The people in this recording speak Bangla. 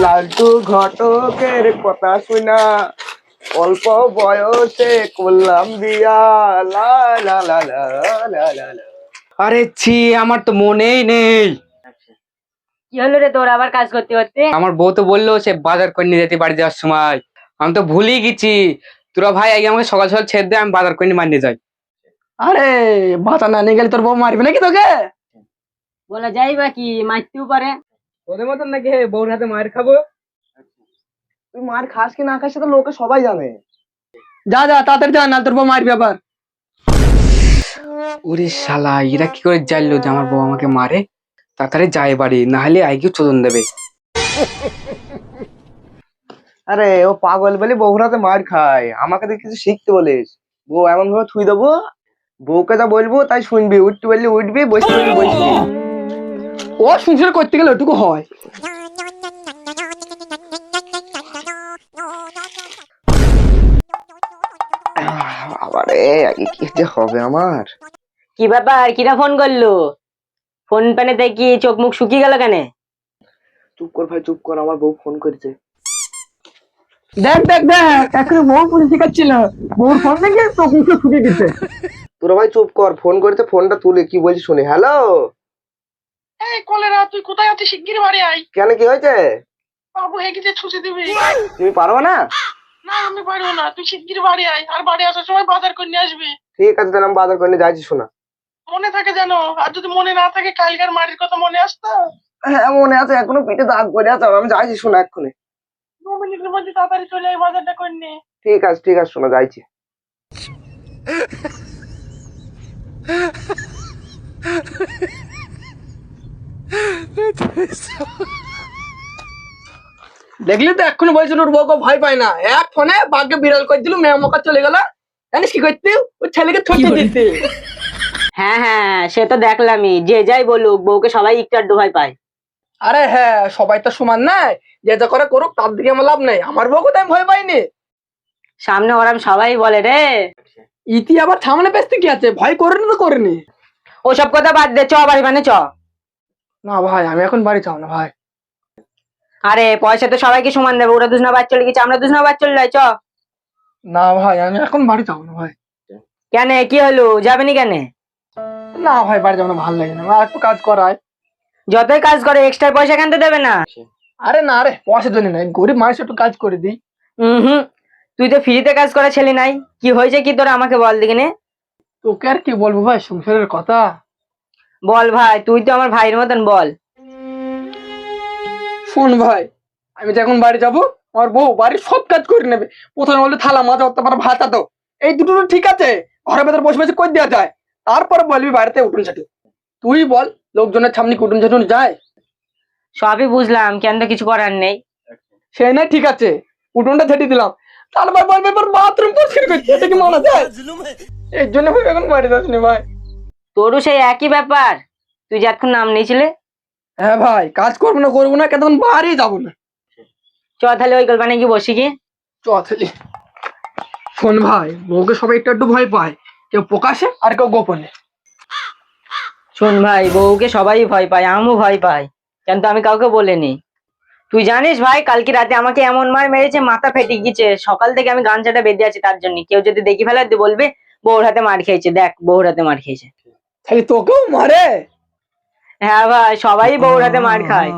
লালটু ঘটকের কথা শুনা অল্প বয়সে করলাম বিয়া, লা লা লা লা লা লা লা। আরে ছি, আমার তো মনেই নেই। কি হলো রে তোর আবার কাজ করতে করতে? আমার বউ তো বললো সে বাজার করে নিয়ে যেতে বাড়ি যাওয়ার সময়। আমি তো ভুলেই গেছি। তোরা ভাই আগে আমাকে সকাল সকাল ছেড়ে দে, আমি বাজার করে নিয়ে বাড়ি যাই। আরে বাতা না নিয়ে গেলে তোর বউ মারবে নাকি তোকে? বলা যায় বা কি, মারতেও পারে। তোদের মতন নাকি বউর হাতে মার খাবো? তুই মার খাস কি না খাস সেটা লোকে সবাই জানে। যা যা তাড়াতাড়ি যা, না তোর বউ মারবে আবার। ওরে শালা, এরা কি করে জানলো যে আমার বউ আমাকে মারে? তাড়াতাড়ি যায় বাড়ি, না হলে আইকেও চোদন দেবে। আরে ও পাগল বলে বউর হাতে মার খায়, আমাকে দেখে কিছু শিখতে বলিস। বউ এমন ভাবে থুই দেবো, বউকে যা বলবো তাই শুনবি, উঠতে বললি উঠবি, বসতে বললি বসবি। ও সংসার করতে গেলে ওটুকু হয়। আবারে আগে কি যে হবে আমার। কি ব্যাপার, কিরা ফোন করলো? ফোন প্যানে দেখি চোখ মুখ শুকিয়ে গেল কেন? চুপ কর ভাই চুপ কর, আমার বউ ফোন করেছে। দেখ দেখ দেখ, এখন বউ পুলিশ শিখাচ্ছিল, বউর ফোন দেখে চোখ মুখ শুকিয়ে দিচ্ছে। তোরা ভাই চুপ কর, ফোন করেছে, ফোনটা তুলে কি বলছি শুনি। হ্যালো, এই কলেরা, তুই কোথায় আছিস? শিগগির বাড়ি আয়। কেন কি হয়েছে? বাবু হেগেছে, ছুঁচে দিবি। তুমি পারবে না? না আমি পারবো না, তুই শিগগির বাড়ি আয়, আর বাড়ি আসার সময় বাজার করে নিয়ে আসবি। ঠিক আছে তাহলে আমি বাজার করে নিয়ে যাচ্ছি, শোনা। মনে থাকে জানো, আর যদি মনে না থাকে কালকার মাড়ির কথা মনে আসতো। হ্যাঁ মনে আছে, এখনো পিঠে দাগ করে আছে, আমি যাইছি শোনা এক্ষুনি। 2 মিনিটের মধ্যে তাড়াতাড়ি চলে আয়, বাজারটা করে নে। ঠিক আছে শোনা, যাইছি। দেখলি তো এক্ষুনি বলছিল ওর বউকে ভয় পায় না, এক ফোনে বাঘকে বিড়াল করে দিল, মেয়ে মোকা চলে গেল। জানিস কি করতে? ওই ছেলেকে ছুটি দিতে। হ্যাঁ হ্যাঁ, সে তো দেখলামই, যে যাই বলুক বউকে সবাই একটু আধটু ভয় পায়। আরে হ্যাঁ, সবাই তো সমান নাই, যে যা করে করুক, তার দিকে আমার লাভ নেই। আমার বউকে তো আমি ভয় পাইনি। সামনে ওরাম সবাই বলে রে। ইতি আবার সামনে পেছতে কি আছে, ভয় করেনি তো করেনি। ওসব কথা বাদ দে, চ বাড়ি মানে চ। না ভাই, আমি এখন বাড়ি যাও না ভাই। আরে পয়সা তো সবাইকে সমান দেবে, ওরা দুজনা বাদ চলে গেছে, আমরা দুজনা বাদ চলে যাই, চ। না ভাই, আমি এখন বাড়ি যাও না ভাই। কেন, কি হলো, যাবে নি কেন? না ভাই, বাড়ি যাও না, ভালো লাগে না, আমার একটু কাজ করায়। যতই কাজ করে এক্সট্রা পয়সা কেন দেবে না? আরে না রে, পয়সার জন্য নাই, গরিব মানুষ একটু কাজ করে দিই। হুম, তুই তো ফ্রিতে কাজ করা ছেলে নাই, কি হয়েছে কি তোরা আমাকে বল দেখিনি। তোকে আর কি বলবো ভাই, সংসারের কথা। বল ভাই, তুই তো আমার ভাইয়ের মতন, বল। শোন ভাই, আমি যখন বাড়ি যাবো, আমার বউ বাড়ির সব কাজ করে নেবে। প্রথমে বললে থালা মাজা, তারপর ভাত আতো, এই দুটো তো ঠিক আছে, ঘরের ভেতর বসে বসে করে দেওয়া যায়। তারপরে বলবি বাড়িতে উঠুন ছাটু। তুই বল, লোকজনের সামনে উঠুন ছাটুন যায়? সবই বুঝলাম, কেন তো কিছু করার নেই। সেই নাই, ঠিক আছে, উঠোনটা ছেটে দিলাম, তারপর বলবে এবার বাথরুম পরিষ্কার করতে, এটা কি মানা যায়? এর জন্য ভাই এখন বাড়ি যাসনি ভাই। তোরও সেই একই ব্যাপার, তুই যে এতক্ষণ নাম নিয়েছিলে। হ্যাঁ ভাই, কাজ করবো না কেতক্ষণ বাড়ি যাবো না। চ তাহলে ওই গল্প কি বসি কি। চলি। শোন ভাই, বউকে সবাই একটু একটু ভয় পায়, কেউ প্রকাশে আর কেউ গোপনে। শোন ভাই, বউকে সবাই ভয় পায়, আমিও ভয় পাই, কিন্তু আমি কাউকে বলিনি। তুই জানিস ভাই, কালকে রাতে আমাকে এমন মার মেরেছে, মাথা ফেটে গেছে, সকাল থেকে আমি গামছাটা বেঁধে আছি তার জন্য। কেউ যদি দেখি ফেলে বলবে বউর হাতে মার খেয়েছে, দেখ বউর হাতে মার খেয়েছে। খালি তোকেও মারে? হ্যাঁ ভাই, সবাই বউর হাতে মার খায়।